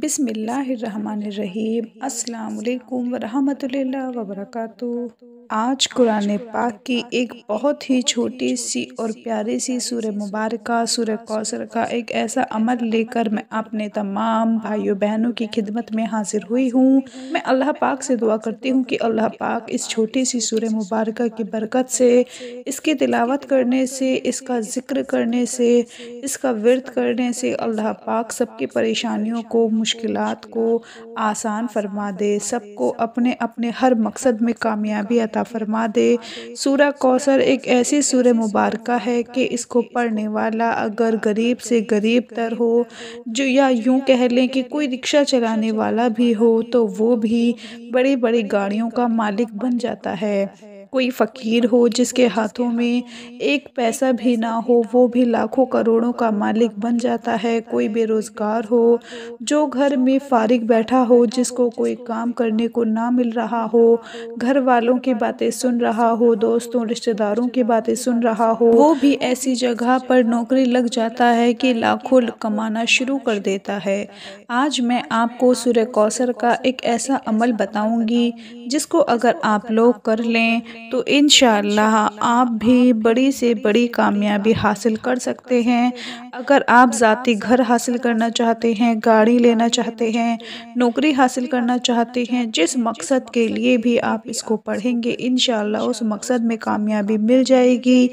بسم اللہ الرحمن الرحیم۔ السلام علیکم ورحمۃ اللہ وبرکاتہ۔ آج قرآن پاک کی ایک بہت ہی چھوٹی سی اور پیاری سی سورہ مبارکہ سورہ کوثر کا ایک ایسا عمل لے کر میں اپنے تمام بھائیوں بہنوں کی خدمت میں حاضر ہوئی ہوں۔ میں اللہ پاک سے دعا کرتی ہوں کہ اللہ پاک اس چھوٹی سی سورہ مبارکہ کی برکت سے، اس کی تلاوت کرنے سے، اس کا ذکر کرنے سے، اس کا ورد کرنے سے اللہ پاک سب کی پریشانیوں کو، مشکلات کو آسان فرما دے، سب کو اپنے اپنے ہر مقصد میں کامیابی عطا فرما دے۔ سورہ کوثر ایک ایسی سورہ مبارکہ ہے کہ اس کو پڑھنے والا اگر غریب سے غریب تر ہو، جو یا یوں کہہ لیں کہ کوئی رکشہ چلانے والا بھی ہو تو وہ بھی بڑی بڑی گاڑیوں کا مالک بن جاتا ہے۔ کوئی فقیر ہو جس کے ہاتھوں میں ایک پیسہ بھی نہ ہو، وہ بھی لاکھوں کروڑوں کا مالک بن جاتا ہے۔ کوئی بے روزگار ہو جو گھر میں فارغ بیٹھا ہو، جس کو کوئی کام کرنے کو نہ مل رہا ہو، گھر والوں کی باتیں سن رہا ہو، دوستوں رشتہ داروں کی باتیں سن رہا ہو، وہ بھی ایسی جگہ پر نوکری لگ جاتا ہے کہ لاکھوں کمانا شروع کر دیتا ہے۔ آج میں آپ کو سورہ کوثر کا ایک ایسا عمل بتاؤں گی جس کو اگر آپ لوگ کر لیں تو انشاءاللہ آپ بھی بڑی سے بڑی کامیابی حاصل کر سکتے ہیں۔ اگر آپ ذاتی گھر حاصل کرنا چاہتے ہیں، گاڑی لینا چاہتے ہیں، نوکری حاصل کرنا چاہتے ہیں، جس مقصد کے لیے بھی آپ اس کو پڑھیں گے انشاءاللہ اس مقصد میں کامیابی مل جائے گی۔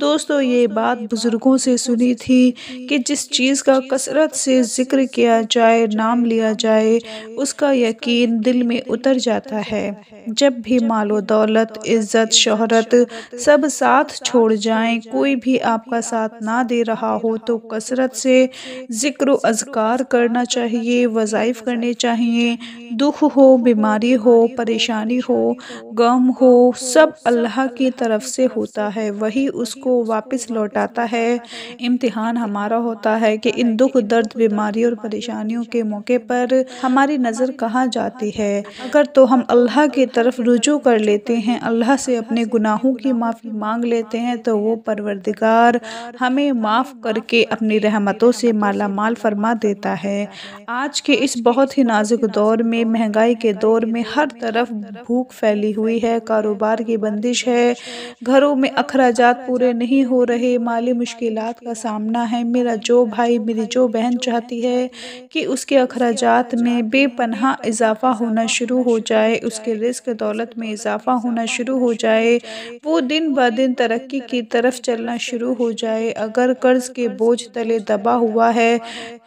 دوستو، یہ بات بزرگوں سے سنی تھی کہ جس چیز کا کثرت سے ذکر کیا جائے، نام لیا جائے، اس کا یقین دل میں اتر جاتا ہے۔ جب بھی مال و دولت، عزت، شہرت سب ساتھ چھوڑ جائیں، کوئی بھی آپ کا ساتھ نہ دے رہا ہو تو کثرت سے ذکر و اذکار کرنا چاہیے، وظائف کرنے چاہیے۔ دکھ ہو، بیماری ہو، پریشانی ہو، غم ہو، سب اللہ کی طرف سے ہوتا ہے، وہی اس کو واپس لوٹاتا ہے۔ امتحان ہمارا ہوتا ہے کہ ان دکھ، درد، بیماری اور پریشانیوں کے موقع پر ہماری نظر کہاں جاتی ہے۔ اگر تو ہم اللہ کی طرف رجوع کر لیتے ہیں، اللہ سے اپنے گناہوں کی معافی مانگ لیتے ہیں تو وہ پروردگار ہمیں معاف کر کے اپنی رحمتوں سے مالا مال فرما دیتا ہے۔ آج کے اس بہت ہی نازک دور میں، مہنگائی کے دور میں، ہر طرف بھوک پھیلی ہوئی ہے، کاروبار کی بندش ہے، گھروں میں اخراجات پورے نہیں ہو رہے، مالی مشکلات کا سامنا ہے۔ میرا جو بھائی، میری جو بہن چاہتی ہے کہ اس کے اخراجات میں بے پناہ اضافہ ہونا شروع ہو جائے، اس کے رزق دولت میں اضافہ ہونا شروع ہو جائے، وہ دن بہ دن ترقی کی طرف چلنا شروع ہو جائے۔ اگر قرض کے بوجھ تلے دبا ہوا ہے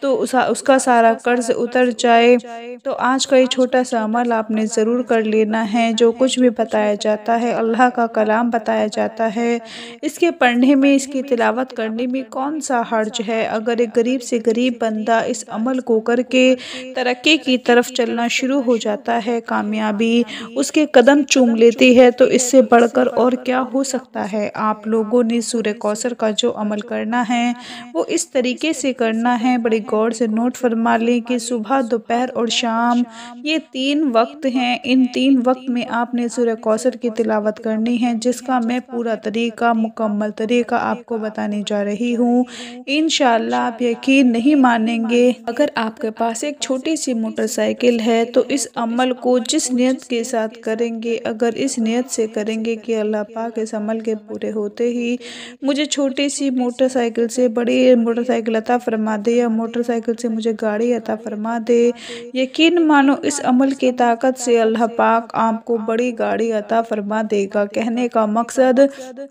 تو اس کا سارا قرض اتر جائے، تو آج کا یہ چھوٹا سا عمل آپ نے ضرور کر لینا ہے۔ جو کچھ بھی بتایا جاتا ہے، اللہ کا کلام بتایا جاتا ہے، اس کے پڑھنے میں، اس کی تلاوت کرنے میں کون سا حرج ہے؟ اگر ایک غریب سے غریب بندہ اس عمل کو کر کے ترقی کی طرف چلنا شروع ہو جاتا ہے، کامیابی اس کے قدم چوم لیتی ہے، تو اس سے بڑھ کر اور کیا ہو سکتا ہے؟ آپ لوگوں نے سورہ کوثر کا جو عمل کرنا ہے وہ اس طریقے سے کرنا ہے، بڑی غور سے نوٹ فرما لیں کہ صبح، دوپہر اور شام یہ 3 وقت ہیں۔ ان 3 وقت میں آپ نے سورہ کوثر کی تلاوت کرنی ہے، جس کا میں پورا طریقہ، مکمل طریقہ آپ کو بتانے جا رہی ہوں۔ انشاءاللہ آپ یقین نہیں مانیں گے، اگر آپ کے پاس ایک چھوٹی سی موٹر سائیکل ہے تو اس عمل کو جس نیت کے ساتھ کریں گے، اگر اس نیت سے کریں گے کہ اللہ پاک اس عمل کے پورے ہوتے ہی مجھے چھوٹی سی موٹر سائیکل سے بڑی موٹر سائیکل عطا فرما دے، یا موٹر سائیکل سے مجھے گاڑی عطا فرما دے، یقین مانو اس عمل کی طاقت سے اللہ پاک آپ کو بڑی گاڑی عطا فرما دے گا۔ کہنے کا مقصد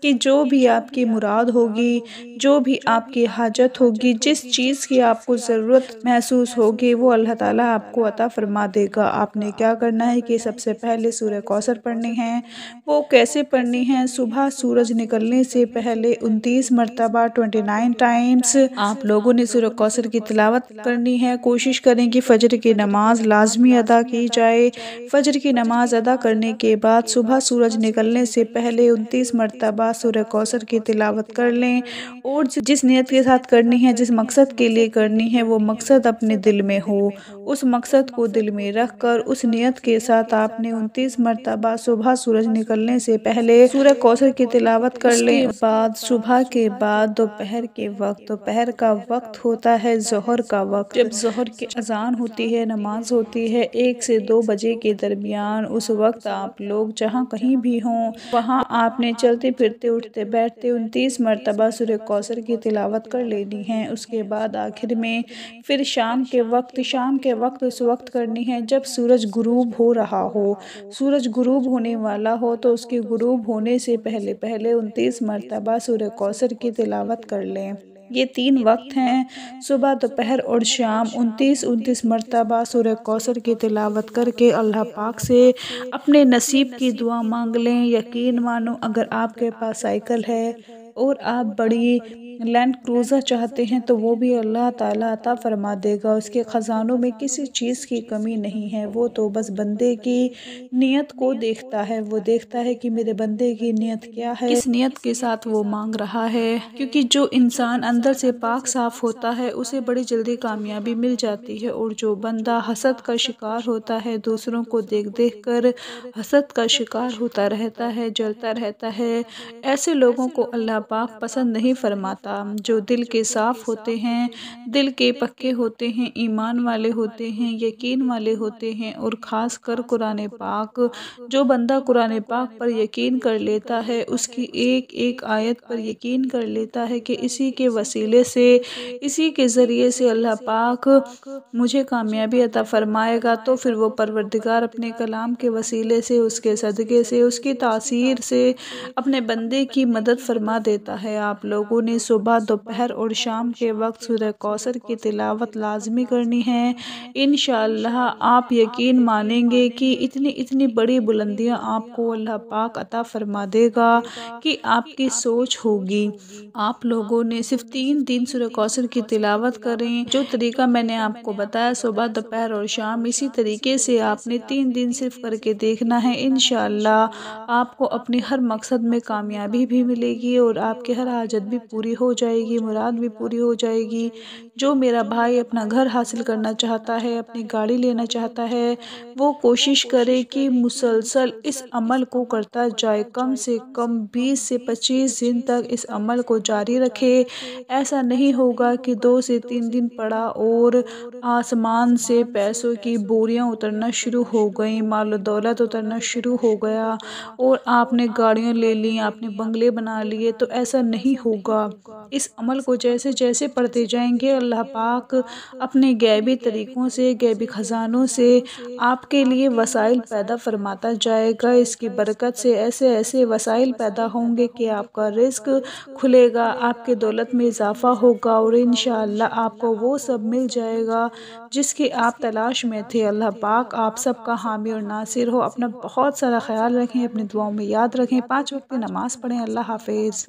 کہ جو بھی آپ کی مراد ہوگی، جو بھی آپ کی حاجت ہوگی، جس چیز کی آپ کو ضرورت محسوس ہوگی، وہ اللہ تعالیٰ آپ کو عطا فرما دے گا۔ آپ نے کیا کرنا ہے کہ سب سے پہلے سورہ کوثر پڑھنی ہے۔ وہ کیسے پڑھنی ہے؟ صبح سورج نکلنے سے پہلے 29 مرتبہ 29 ٹائمز آپ لوگوں نے سورہ کوثر کی تلاوت کرنی ہے۔ کوشش کریں کہ فجر کی نماز لازمی ادا کی جائے۔ فجر کی نماز ادا کرنے کے بعد صبح سورج نکلنے سے پہلے 29 مرتبہ سورہ کوثر کی تلاوت کر لیں، اور جس نیت کے ساتھ کرنی ہے، جس مقصد کے لیے کرنی ہے، وہ مقصد اپنے دل میں ہو۔ اس مقصد کو دل میں رکھ کر اس نیت کے ساتھ آپ نے 29 مرتبہ صبح سورج نکلنے نکلنے سے پہلے سورہ کوثر کی تلاوت کر لیں۔ اس کے بعد صبح کے بعد دوپہر کے وقت، دوپہر کا وقت ہوتا ہے ظہر کا وقت، جب ظہر کی اذان ہوتی ہے، نماز ہوتی ہے 1 سے 2 بجے کے درمیان، اس وقت آپ لوگ جہاں کہیں بھی ہوں وہاں آپ نے چلتے پھرتے اٹھتے بیٹھتے 29 مرتبہ سورہ کوثر کی تلاوت کر لینی ہے۔ اس کے بعد آخر میں پھر شام کے وقت اس وقت کرنی ہے جب سورج غروب ہو رہا ہو، سورج غروب ہونے والا ہو تو اس کے غروب ہونے سے پہلے 29 مرتبہ سورہ کوثر کی تلاوت کر لیں۔ یہ 3 وقت ہیں، صبح، دوپہر اور شام۔ 29 مرتبہ سورہ کوثر کی تلاوت کر کے اللہ پاک سے اپنے نصیب کی دعا مانگ لیں۔ یقین مانو اگر آپ کے پاس سائیکل ہے اور آپ بڑی لینڈ کروزر چاہتے ہیں تو وہ بھی اللہ تعالیٰ عطا فرما دے گا۔ اس کے خزانوں میں کسی چیز کی کمی نہیں ہے، وہ تو بس بندے کی نیت کو دیکھتا ہے۔ وہ دیکھتا ہے کہ میرے بندے کی نیت کیا ہے، کس نیت کے ساتھ وہ مانگ رہا ہے، کیونکہ جو انسان اندر سے پاک صاف ہوتا ہے اسے بڑی جلدی کامیابی مل جاتی ہے، اور جو بندہ حسد کا شکار ہوتا ہے، دوسروں کو دیکھ دیکھ کر حسد کا شکار ہوتا رہتا ہے، جلتا رہتا ہے، ایسے لوگوں کو اللہ پاک پسند نہیں فرماتا۔ جو دل کے صاف ہوتے ہیں، دل کے پکے ہوتے ہیں، ایمان والے ہوتے ہیں، یقین والے ہوتے ہیں، اور خاص کر قرآن پاک، جو بندہ قرآن پاک پر یقین کر لیتا ہے، اس کی ایک ایک آیت پر یقین کر لیتا ہے کہ اسی کے وسیلے سے، اسی کے ذریعے سے اللہ پاک مجھے کامیابی عطا فرمائے گا، تو پھر وہ پروردگار اپنے کلام کے وسیلے سے، اس کے صدقے سے، اس کی تاثیر سے اپنے بندے کی مدد فرما دیتا ہے۔ آپ لوگوں نے صبح، دوپہر اور شام کے وقت سورہ کوثر کی تلاوت لازمی کرنی ہے۔ انشاءاللہ آپ یقین مانیں گے کہ اتنی بڑی بلندیاں آپ کو اللہ پاک عطا فرما دے گا کہ آپ کی سوچ ہوگی۔ آپ لوگوں نے صرف 3 دن سورہ کوثر کی تلاوت کریں، جو طریقہ میں نے آپ کو بتایا صبح، دوپہر اور شام، اسی طریقے سے آپ نے 3 دن صرف کر کے دیکھنا ہے۔ انشاءاللہ آپ کو اپنی ہر مقصد میں کامیابی بھی ملے گی، اور آپ کی ہر حاجت بھی پوری ہو جائے گی، مراد بھی پوری ہو جائے گی۔ جو میرا بھائی اپنا گھر حاصل کرنا چاہتا ہے، اپنی گاڑی لینا چاہتا ہے، وہ کوشش کرے کہ مسلسل اس عمل کو کرتا جائے، کم سے کم 20 سے 25 دن تک اس عمل کو جاری رکھے۔ ایسا نہیں ہوگا کہ 2 سے 3 دن پڑا اور آسمان سے پیسوں کی بوریاں اترنا شروع ہو گئیں، مال و دولت اترنا شروع ہو گیا، اور آپ نے گاڑیاں لے لیں، آپ نے بنگلے بنا لیے، تو ایسا نہیں ہوگا۔ اس عمل کو جیسے جیسے پڑھتے جائیں گے، اللہ پاک اپنے غیبی طریقوں سے، غیبی خزانوں سے آپ کے لیے وسائل پیدا فرماتا جائے گا۔ اس کی برکت سے ایسے ایسے وسائل پیدا ہوں گے کہ آپ کا رزق کھلے گا، آپ کے دولت میں اضافہ ہوگا، اور انشاءاللہ آپ کو وہ سب مل جائے گا جس کی آپ تلاش میں تھے۔ اللہ پاک آپ سب کا حامی اور ناصر ہو۔ اپنا بہت سارا خیال رکھیں، اپنی دعاؤں میں یاد رکھیں، 5 وقت کی نماز پڑھیں۔ اللہ حافظ۔